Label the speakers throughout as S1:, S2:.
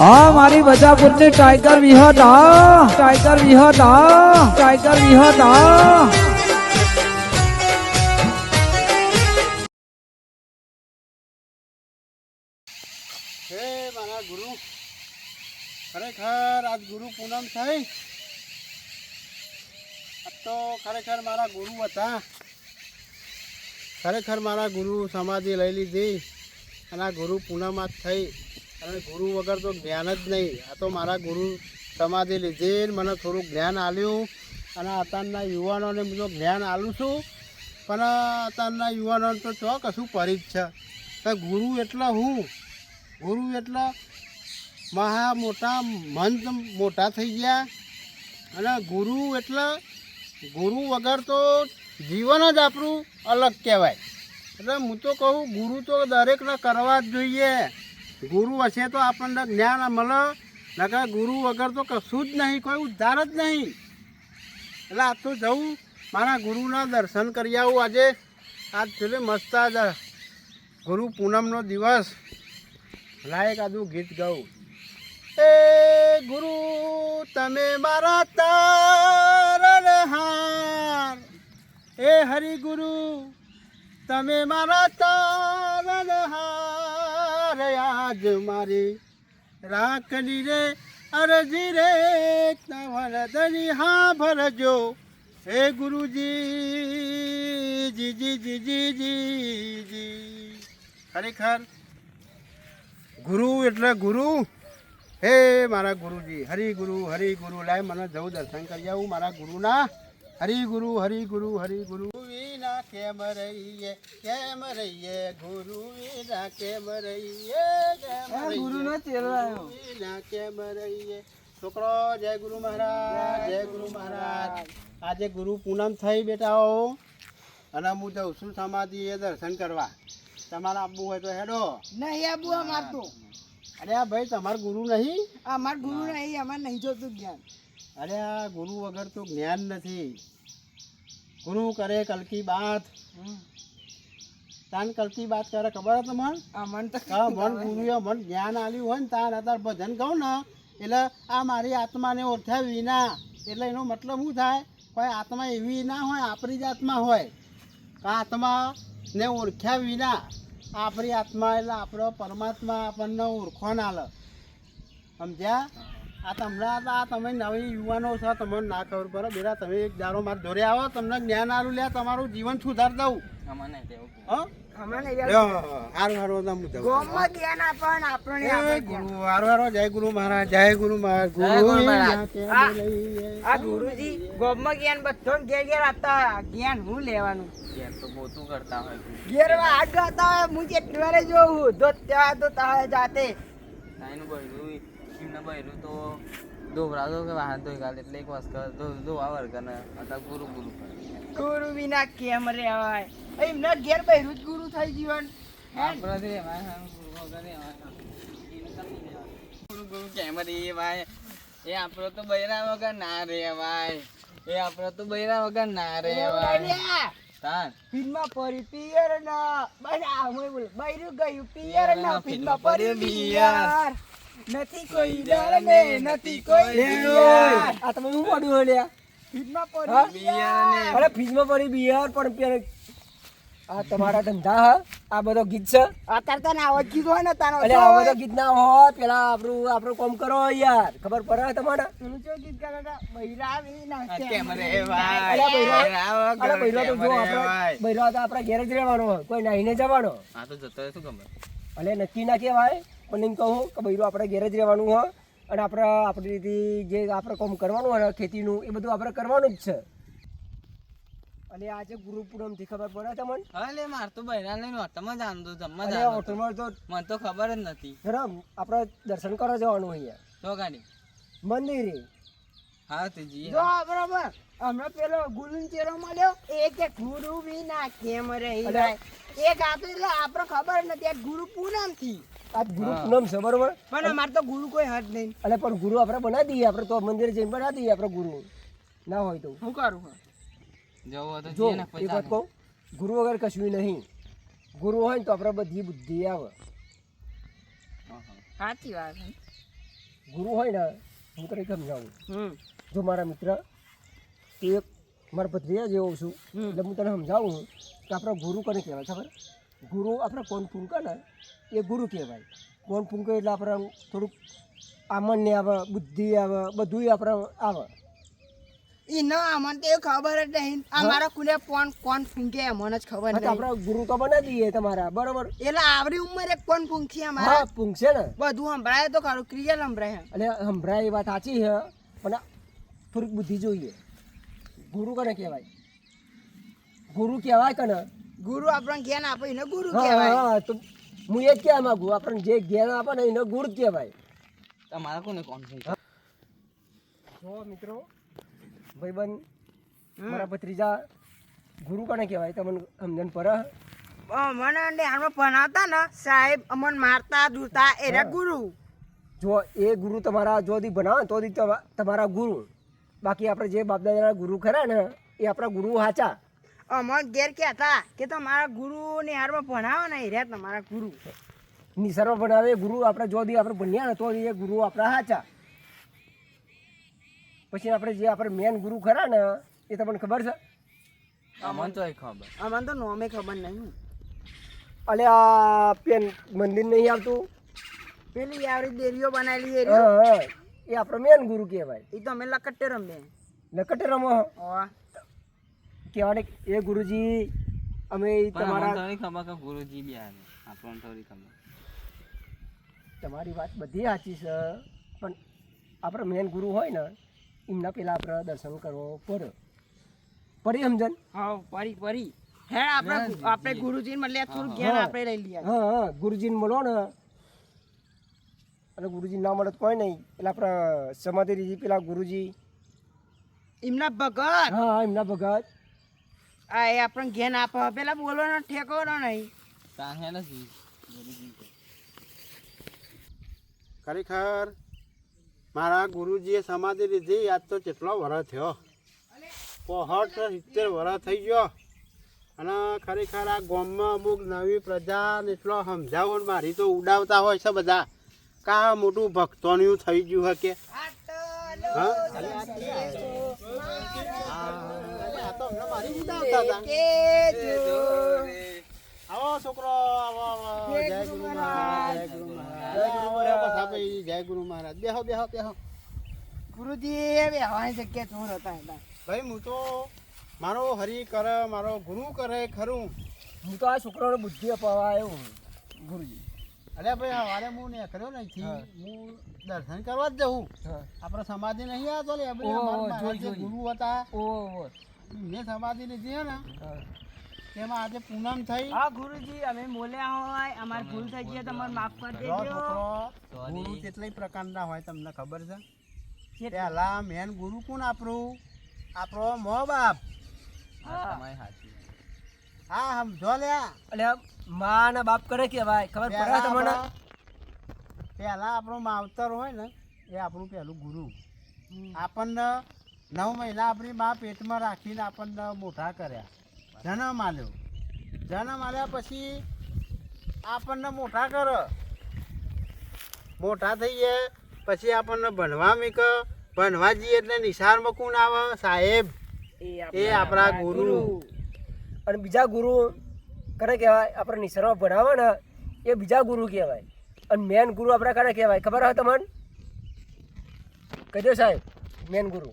S1: હા મારી બજાપુરની ટાઈગર વિહત આ ટાઈગર વિહત આ ટાઈગર વિહત આ
S2: હે મારા ગુરુ, ખરેખર આજ ગુરુ પૂનમ થઈ. આજ તો ખરેખર મારા ગુરુ હતા. ખરેખર મારા ગુરુ સમાધિ લઈ લીધી અને આ ગુરુ પૂનમ આજ થઈ. અને ગુરુ વગર તો જ્ઞાન જ નહીં. આ તો મારા ગુરુ સમાધિ લીધી મને થોડુંક જ્ઞાન આલ્યું. અને અત્યારના યુવાનોને હું જ્ઞાન આલું છું, પણ અત્યારના યુવાનોને તો ચો કશું પરી જ છે. તો ગુરુ એટલે હું, ગુરુ એટલે મહા મોટા મંત મોટા થઈ ગયા. અને ગુરુ એટલે ગુરુ વગર તો જીવન જ આપણું અલગ કહેવાય. એટલે હું તો કહું ગુરુ તો દરેકને કરવા જ જોઈએ. ગુરુ હશે તો આપણને જ્ઞાન મળે, નકર ગુરુ વગર તો કશું જ નહીં, કોઈ ઉદ્ધાર જ નહીં. એટલે આજ તો જવું મારા ગુરુના દર્શન કરી આવું. આજે આજ છે મસ્ત આજ ગુરુ પૂનમનો દિવસ. લાયક આદું ગીત ગાઉં. એ ગુરુ તમે મારા તારણહાર, એ હરિગુરુ તમે મારા તારણહાર. આજ મારી રાખલી રે અરજી રે તવન દરી હા ભરજો. હે ગુરુજી જી જી જી જી જી જી. ખરેખર ગુરુ એટલે ગુરુ. હે મારા ગુરુજી હરિગુરુ હરિગુરુ. લાય મને જવું દર્શન કરી આવું મારા ગુરુના. હરિગુરુ હરિગુરુ હરિગુરુ વિના કેમ રહીએ, કેમ રહીએ ગુરુ વિના કેમ રહીએ, ગુરુનો ચેલો આવ્યો વિના કેમ રહીએ. છોકરો જય ગુરુ મહારાજ, જય ગુરુ મહારાજ. આજે ગુરુ પૂનમ થઈ બેટાઓ, અને હું જઉં છું સમાધિએ દર્શન કરવા. તમારે આવવું હોય તો હેડો.
S3: નહીં આબુ અમાર તો.
S2: અરે આ ભાઈ તમાર ગુરુ નહીં?
S3: અમાર ગુરુ નહીં, અમાર નહીં જોતું જ્ઞાન.
S2: અરે આ ગુરુ વગર તો જ્ઞાન નથી. ગુરુ કરે કલકી બાત. તાન કલકી બાત કરે ખબર હે તમને?
S3: અમન તો
S2: હા, મન ગુરુએ મન જ્ઞાન આલ્યું હોય ને તાન અત્યારે ભજન કહું ને એટલે આ મારી આત્માને ઓળખ્યા વિના, એટલે એનો મતલબ શું થાય? કોઈ આત્મા એવી ના હોય, આપણી જ આત્મા હોય. આત્માને ઓળખ્યા વિના આપણી આત્મા એટલે આપણો પરમાત્મા આપણને ઓળખો ના લે. સમજ્યા? આ હમણાં આ તમે નવી યુવાનો છો, તમને ના ખબર પડે. બેરા તમે એક દારો મારા જોડે આવો, તમને જ્ઞાન આલું લે, તમારું જીવન સુધાર દઉં. હા,
S3: અમને
S2: હારું હારું
S3: ગોમમાં જ્ઞાન આપણ આપણને આપે જ્ઞાન.
S2: ગુરુ હારું હારું. જય ગુરુ મહારાજ, જય ગુરુ મહારાજ.
S3: આ ગુરુજી ગોમમાં જ્ઞાન બધો ઘેર ઘેર આપતા હોય. આ જ્ઞાન હું લેવાનું? ઘેર હાથ ગાતા હોય. હું જેટલી વારે જોઉં ધોત્યા ધોતા હોય જાતે. ગુરુ વિના કેમ રેવાય? એમના ઘેર બહેરું જ ગુરુ થઈ જીવન.
S4: ગુરુ કેમ રેવાય? એ આપણો તો બૈરા વગર ના રેવાય. એ આપણો તો બૈરા વગર ના રેવાય.
S3: ફિલ્મમાં પડી પિયર ના બના બોલ બૈરું ગયું પિયર ના ફિલ્મમાં પડી પિયર. નથી કોઈ ડર ને નથી કોઈ પિયર. આ તમે શું પડ્યું લ્યા? ફિલ્મમાં પડી પિયર ને અરે ફિલ્મમાં પડી પિયર પણ પિયર. આ તમારા ધંધા હા? આ બધો ગીત છે અત્યારે તને આવાજ ગીત હોય ને તારો. એટલે આ બધો ગીત ના હોય. પેલા આપણું કામ કરો યાર, ખબર પડે તમારે? પેલું જો ગીત ગાતા બૈરા વિના કેમ રેવાય? અરે બૈરા તો જો બૈરા તો આપણા ઘેર જ રહેવાનો હોય, કોઈ નાહીને જવાનો.
S4: આ તો જતો શું ખબર?
S3: એટલે નક્કી ના કહેવાય, પણ એમ કહું કે બૈરો આપણે ઘેર જ રહેવાનું હોય. અને આપણે આપણી રીતે જે આપણે કામ કરવાનું હોય ખેતીનું એ બધું આપણે કરવાનું જ છે. અને આજે ગુરુ પૂનમ થી ખબર પડે તમને?
S4: અલે માર તો બૈરા લઈને ઓટોમાં જ આનંદ જમવા
S3: અને
S4: જવાનું.
S3: ઓટોમાં તો
S4: મને તો ખબર જ નથી.
S3: જરા આપણે દર્શન કરવા જવાનું અહીંયા
S4: તો ગાડી
S3: મંદિરે.
S4: હા તે જી
S3: જો બરાબર હમણાં પેલો ગુરુન ચેરો મળ્યો એ કે ગુરુ વિના કેમ રહી જાય. એક આપે એટલે આપણે ખબર નથી આ ગુરુ પૂનમ થી. આ ગુરુ પૂનમ છે બરોબર, પણ અમારે તો ગુરુ કોઈ હાથ નહીં. એટલે પણ ગુરુ આપણે બનાવી દઈએ. આપણે તો મંદિરે જઈને બનાવી દઈએ આપણે ગુરુ. ના હોય તો શું કરું?
S4: જવો તો
S3: જો
S4: જઈએ ને
S3: એક
S4: પૈસા
S3: વાત કહું, ગુરુ વગર કશું નહીં. ગુરુ હોય ને તો આપણે બધી બુદ્ધિ આવે.
S4: સાચી વાત છે.
S3: ગુરુ હોય ને હું તને સમજાવું. જો મારા મિત્ર તે મારા ભત્રીજા જેવો છું એટલે હું તને સમજાવું કે આપણા ગુરુ કોને કહેવાય ખબર? ગુરુ આપણે કોણ ફૂંકે ને એ ગુરુ કહેવાય. કોણ ફૂંકે એટલે આપણે થોડુંક આમણને આવે, બુદ્ધિ આવે, બધું આપણે આવે.
S5: ઈને અમને તો ખબર જ નહીં અમારા કુને કોણ ફૂંકે મને જ ખબર
S3: હા, તો
S5: નહીં
S3: આપણે ગુરુ તો બનાવી દઈએ તમારા, બરોબર?
S5: એટલે આવડી ઉંમરે કોણ ફૂંકી
S3: હા,
S5: અમારા
S3: પૂંછશે ને
S5: બધું સંભળાય તો ખરું ક્રિયલ સંભળાય
S3: એટલે સંભળાય એ વાત સાચી છે, પણ થોડીક બુદ્ધિ જોઈએ. ગુરુ કોને કહેવાય? ગુરુ કહેવાય કને?
S5: ગુરુ આપણને જ્ઞાન આપે એને ગુરુ
S3: હા,
S5: કહેવાય.
S3: હા, તો હું એ જ કહેવા માંગુ, આપણને જે જ્ઞાન આપે ને એને ગુરુ જ કહેવાય.
S4: તમારા કોને કોણ છે?
S3: જો મિત્રો, ભાઈબંધ, મારા ભત્રીજા, ગુરુ કોને કહેવાય તમને સમજણ પડે?
S5: મને હાલમાં ભણાવતા ને સાહેબ અમને મારતા દૂરતા એને ગુરુ.
S3: જો એ ગુરુ તમારા જો દી બનાવે તો દી તમારા ગુરુ. બાકી આપણે જે બાપદાદાના ગુરુ ખરા ને એ આપણા ગુરુ સાચા.
S5: અમને ઘેર કહેતા કે તમારા ગુરુ ને હારમાં ભણાવો ને એ તમારા ગુરુ.
S3: નિસર્વ બનાવે ગુરુ આપણે જો દી આપણે ભણ્યા ને તો દી એ ગુરુ આપણા સાચા. પછી આપણે જે આપણે મેન ગુરુ ખરા ને એ તમને ખબર છે?
S4: અમને તો ખબર.
S5: અમને તો નોમે ખબર નહીં.
S3: અલે આ પેન મંદિર નહીં આવતું,
S5: પેલી આવડી દેરીઓ બનાવેલી એ
S3: હા હા, એ આપણો મેન ગુરુ કહેવાય.
S5: તો અમે લકટ્ટે રમે.
S3: નકટે રમો કહેવાય એ ગુરુજી અમે તમારા,
S4: થોડી ખબર કે ગુરુજી બી આવે, આપણને થોડી ખબર.
S3: તમારી વાત બધી સાચી છે, પણ આપણે મેન ગુરુ હોય ને એમના પહેલાં આપણે દર્શન કરવો પડે. પડી સમજણ?
S5: હા પરી હે આપણે ગુરુજીને મળે થોડું જ્ઞાન આપણે લઈ લઈએ.
S3: હા હા, ગુરુજીને મળો ને, અને ગુરુજી ના મળે તો કોઈ નહીં એટલે આપણે સમાધિ રીજી પેલા ગુરુજી,
S5: એમના ભગત
S3: હા એમના ભગત,
S5: આ એ આપણને જ્ઞાન આપે. પેલા બોલવાનો ઠેકવાનો નહીં.
S4: તાહે નથી ગુરુજી તો.
S2: ખરેખર મારા ગુરુજીએ સમાધિ લીધી આજ તો કેટલો વરસ થયો, 65-70 વરસ થઈ ગયો. અને ખરેખર આ ગામમાં અમુક નવી પ્રજાને એટલો સમજાવો ને મારી તો ઉડાવતા હોય છે બધા, કા મોટું ભક્તોનું થઈ ગયું હે કે હા? આ તો અમને મારી ઉડાવતા હતા. આવો છોકરો, આવો આવો. જય ગુરુ મહારાજ, જય ગુરુ મહારાજ. આવો, આવો, ભાઈ, જય ગુરુ મહારાજ. બેહો બેહો બેહો.
S5: ગુરુજી બેહવાની જગ્યા ચોર હતા હતા.
S2: ભાઈ હું તો મારો હરી કરે, મારો ગુરુ કરે ખરું.
S3: હું તો આ છોકરાને બુદ્ધિ અપાવવા આવ્યો ગુરુજી.
S2: અરે ભાઈ સવારે હું ને કર્યો નથી, હું દર્શન કરવા જ જવું. આપણે સમાધિ નહીં આવતો લે આપણે જે ગુરુ હતા મેં સમાધિ લીધી હે ને તેમાં આજે પૂનમ થઈ.
S5: હા ગુરુજી અમે બોલ્યા હોય અમારી ભૂલ થઈ ગઈ તમારે માફ કરી દેજો.
S2: ગુરુ કેટલાય પ્રકારના હોય તમને ખબર છે? પહેલા મેન ગુરુ કોણ આપણું? આપણો મો બાપ.
S4: તમારી સાચી.
S2: હા સમજો લ્યા.
S3: એટલે મા ના બાપ કરે કહેવાય, ખબર પડે તમને?
S2: પહેલા આપણો માવતર હોય ને એ આપણું પહેલું ગુરુ. આપણને 9 મહિના આપણી મા પેટમાં રાખીને આપણને મોટા કર્યા, જન્મ આલ્યો. જન્મ આલ્યા પછી આપણને મોટા કરે, મોટા થઈ ગયા પછી આપણને ભણવા મીક. ભણવા જઈએ એટલે નિશાળમાં કોણ આવે? સાહેબ. એ આપણા ગુરુ.
S3: અને બીજા ગુરુ કરે કહેવાય આપણે નિસર્વ ભણાવે ને એ બીજા ગુરુ કહેવાય. અને મેન ગુરુ આપણે કરે કહેવાય ખબર હોય તમને? કહી દો સાહેબ, મેન ગુરુ.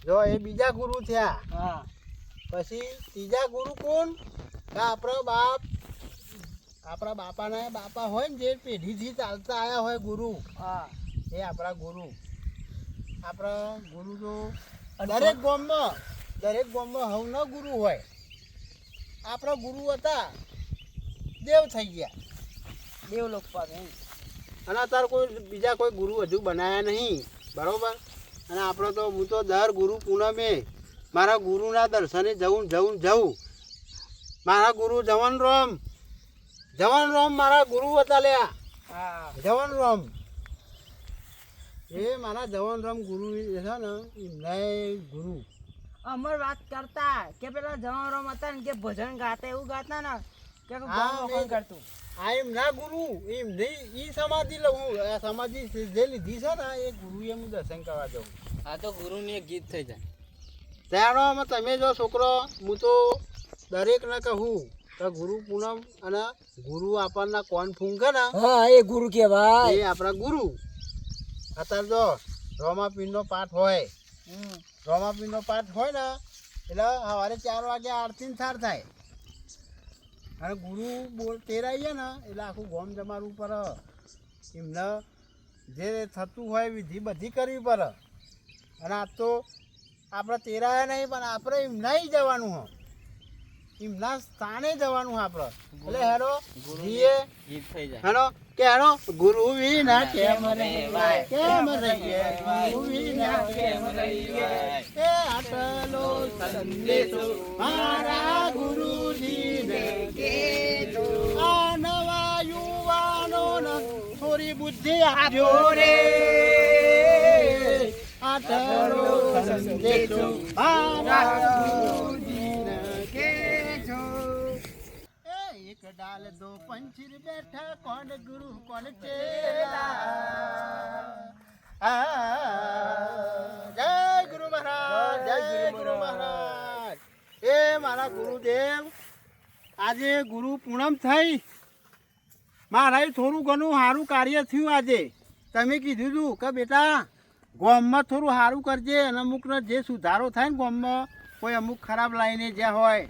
S2: જો એ બીજા ગુરુ થયા.
S3: હા,
S2: પછી ત્રીજા ગુરુ કોણ? કે આપણો બાપ. આપણા બાપાના બાપા હોય ને જે પેઢીથી ચાલતા આવ્યા હોય ગુરુ,
S3: હા,
S2: એ આપણા ગુરુ. આપણા ગુરુ તો દરેક ગામમાં હવનો ગુરુ હોય. આપણા ગુરુ હતા દેવ થઈ ગયા,
S5: દેવ લોક પામે.
S2: અને અત્યારે કોઈ બીજા કોઈ ગુરુ હજુ બનાવ્યા નહીં, બરોબર? અને આપણે તો હું તો દર ગુરુ પૂનમે મારા ગુરુના દર્શને જવું. મારા ગુરુ જવાન રામ મારા ગુરુ હતા લ્યા.
S5: હા
S2: જવાન રામ એ મારા જવાન રામ ગુરુ છે ને, એમના ગુરુ.
S5: અમર વાત કરતા કે પેલા જવાનરામ હતા ને કે ભજન ગાતા એવું ગાતા ને
S3: કે તું
S2: હા,
S3: ગામમાં ફોન કરતું
S2: આ એમ ના ગુરુ એમ નહીં ઈ સમાધિ લઉં આ સમાધિ જે લીધી છે ને એ ગુરુ એમ દર્શન કરવા જાઉં
S4: આ તો ગુરુનું એક ગીત થઈ જાય.
S2: જાણવામાં તમે જો છોકરો હું તો દરેકને કહું તો ગુરુ પૂનમ અને ગુરુ આપણને કોણ ફૂંકે ને
S3: હા એ ગુરુ કહેવાય
S2: એ આપણા ગુરુ અત્યારે જો રોમાપીરનો પાઠ હોય રોમાપીરનો પાઠ હોય ને એટલે સવારે 4 વાગે આરતી ને થાર થાય અને ગુરુ બોલ તેરાઈએ ને એટલે આખું ગોમ જમાડવું પડે એમને જે થતું હોય વિધિ બધી કરવી પડે અને આ તો આપણે તેરાયા નહીં પણ આપણે એમના જવાનું હો એમના સ્થાને જવાનું આપણે એટલે હેરો જીએ
S4: ગીત થઈ જાય.
S2: હેલો કે હેલો ગુરુ વિના કેમ રહેવાય કેમ રહીએ ગુરુ વિના કેમ રહીએ એ આટલો સંદેશો મારા ગુરુજીને કેજો આ નવા યુવાનોને થોડી બુદ્ધિ આપજો રે આટલો સંદેશો મારા ગુરુજીને કેજો એક ડાલ દો પંચીર બેઠા કોણ ગુરુ કોણ ચેલા જય ગુરુ મહારાજ જય ગુરુ મહારાજ એ મારા ગુરુદેવ આજે ગુરુ પૂનમ થઈ મારા થોડું ઘણું સારું કાર્ય થયું આજે તમે કીધું હતું કે બેટા ગામમાં થોડું સારું કરજે અને અમુકનો જે સુધારો થાય ને ગામમાં કોઈ અમુક ખરાબ લાઈને જ્યાં હોય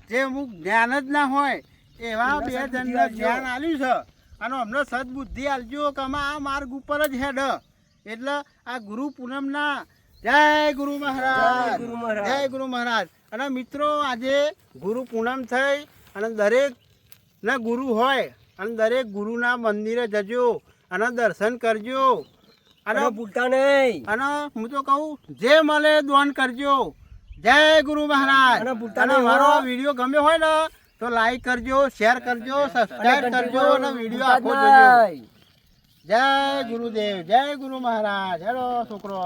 S2: જે અમુક જ્ઞાન જ ના હોય એવા બે જણને જ્ઞાન આલ્યું છે અને અમને સદબુદ્ધિ આલજો કે અમે આ માર્ગ ઉપર જ હેડ એટલે આ ગુરુ પૂનમના જય ગુરુ મહારાજ જય ગુરુ મહારાજ અને મિત્રો આજે ગુરુ પૂનમ થઈ અને દરેક ના ગુરુ હોય અને દરેક ગુરુના મંદિરે જજો અને દર્શન કરજો અને
S3: ભૂલતા નહીં
S2: અને હું તો કહું જે મળે દોન કરજો જય ગુરુ મહારાજ અને મારો વિડીયો ગમ્યો હોય ને તો લાઈક કરજો શેર કરજો સબસ્ક્રાઇબ કરજો અને વિડીયો આખો જોજો જય ગુરુદેવ જય ગુરુ મહારાજ હેલો છોકરો